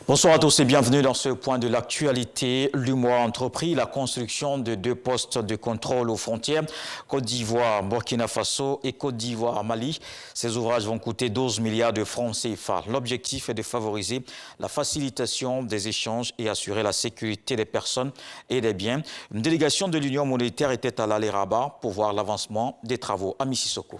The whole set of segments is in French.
Bonsoir à tous et bienvenue dans ce point de l'actualité. L'UMOA a entrepris la construction de 2 postes de contrôle aux frontières, Côte d'Ivoire, Burkina Faso et Côte d'Ivoire, Mali. Ces ouvrages vont coûter 12 milliards de francs CFA. L'objectif est de favoriser la facilitation des échanges et assurer la sécurité des personnes et des biens. Une délégation de l'Union monétaire était à l'Aller-Rabat pour voir l'avancement des travaux à Mississauga.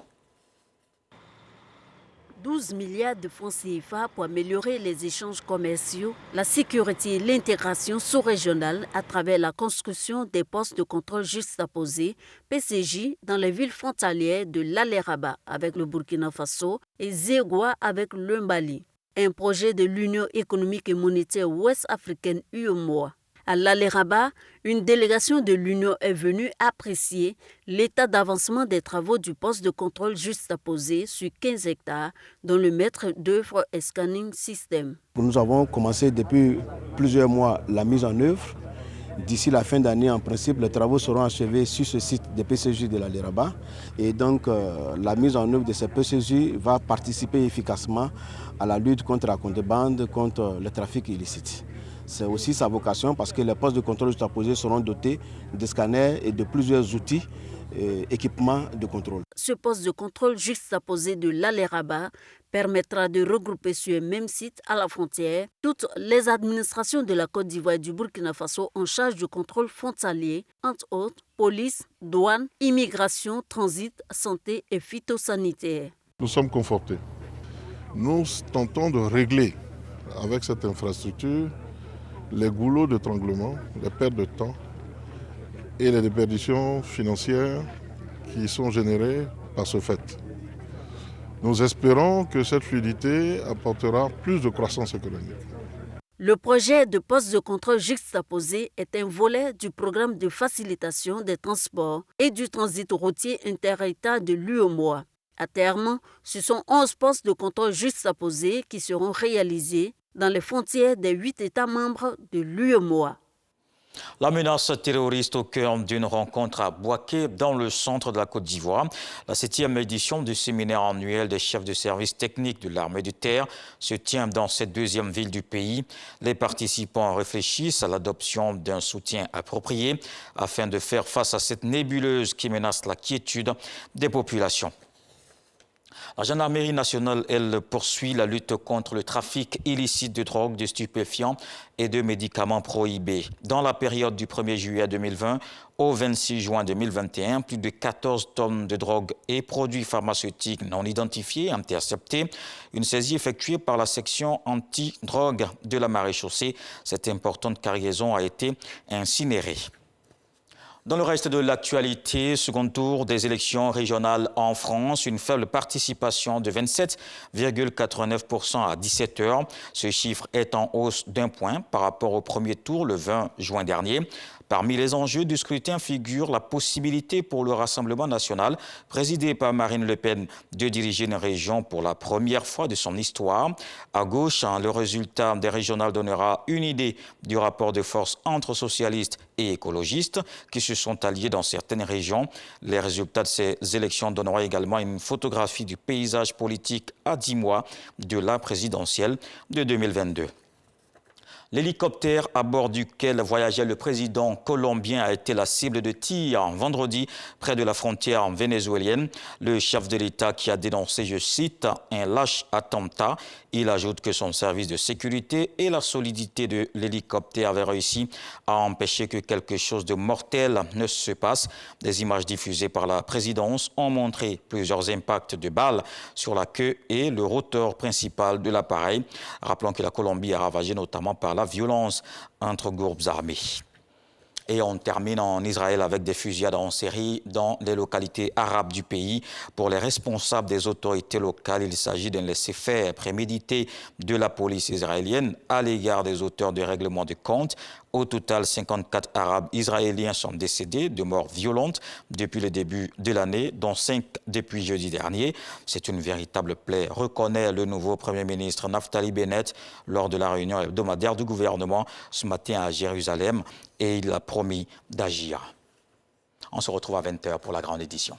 12 milliards de francs CFA pour améliorer les échanges commerciaux, la sécurité et l'intégration sous-régionale à travers la construction des postes de contrôle juxtaposés, PCJ, dans les villes frontalières de l'Aller-Rabat avec le Burkina Faso et Zégoua avec le Mali. Un projet de l'Union économique et monétaire ouest-africaine UEMOA. À l'Aller-Rabat, une délégation de l'Union est venue apprécier l'état d'avancement des travaux du poste de contrôle juxtaposé sur 15 hectares dont le maître d'œuvre est Scanning System. Nous avons commencé depuis plusieurs mois la mise en œuvre. D'ici la fin d'année, en principe, les travaux seront achevés sur ce site des PCJ de l'Aller-Rabat. Et donc, la mise en œuvre de ces PCJ va participer efficacement à la lutte contre la contrebande, contre le trafic illicite. C'est aussi sa vocation parce que les postes de contrôle juxtaposés seront dotés de scanners et de plusieurs outils, équipements de contrôle. Ce poste de contrôle juxtaposé de l'Aller-Rabat permettra de regrouper sur un même site à la frontière toutes les administrations de la Côte d'Ivoire et du Burkina Faso en charge du contrôle frontalier, entre autres police, douane, immigration, transit, santé et phytosanitaire. Nous sommes confortés. Nous tentons de régler avec cette infrastructure les goulots d'étranglement, les pertes de temps et les déperditions financières qui sont générées par ce fait. Nous espérons que cette fluidité apportera plus de croissance économique. Le projet de poste de contrôle juxtaposé est un volet du programme de facilitation des transports et du transit routier inter-État de l'UEMOA. À terme, ce sont 11 postes de contrôle juxtaposés qui seront réalisés dans les frontières des 8 États membres de l'UEMOA. La menace terroriste au cœur d'une rencontre à Bouaké, dans le centre de la Côte d'Ivoire. La 7e édition du séminaire annuel des chefs de service technique de l'armée de terre se tient dans cette 2e ville du pays. Les participants réfléchissent à l'adoption d'un soutien approprié afin de faire face à cette nébuleuse qui menace la quiétude des populations. La gendarmerie nationale, elle, poursuit la lutte contre le trafic illicite de drogue, de stupéfiants et de médicaments prohibés. Dans la période du 1er juillet 2020 au 26 juin 2021, plus de 14 tonnes de drogue et produits pharmaceutiques non identifiés interceptés. Une saisie effectuée par la section anti-drogue de la maréchaussée. Cette importante cargaison a été incinérée. Dans le reste de l'actualité, second tour des élections régionales en France, une faible participation de 27,89% à 17 h. Ce chiffre est en hausse d'1 point par rapport au premier tour le 20 juin dernier. Parmi les enjeux du scrutin figure la possibilité pour le Rassemblement national, présidé par Marine Le Pen, de diriger une région pour la première fois de son histoire. À gauche, le résultat des régionales donnera une idée du rapport de force entre socialistes et écologistes qui se sont alliés dans certaines régions. Les résultats de ces élections donneront également une photographie du paysage politique à 10 mois de la présidentielle de 2022. L'hélicoptère à bord duquel voyageait le président colombien a été la cible de tirs vendredi près de la frontière vénézuélienne. Le chef de l'État qui a dénoncé, je cite, un lâche attentat. Il ajoute que son service de sécurité et la solidité de l'hélicoptère avaient réussi à empêcher que quelque chose de mortel ne se passe. Des images diffusées par la présidence ont montré plusieurs impacts de balles sur la queue et le rotor principal de l'appareil. Rappelons que la Colombie a ravagé notamment par la violence entre groupes armés. Et on termine en Israël avec des fusillades en série dans les localités arabes du pays. Pour les responsables des autorités locales, il s'agit d'un laisser-faire prémédité de la police israélienne à l'égard des auteurs de règlements de compte. Au total, 54 Arabes israéliens sont décédés de morts violentes depuis le début de l'année, dont 5 depuis jeudi dernier. C'est une véritable plaie, reconnaît le nouveau Premier ministre Naftali Bennett lors de la réunion hebdomadaire du gouvernement ce matin à Jérusalem, et il a promis d'agir. On se retrouve à 20 h pour la grande édition.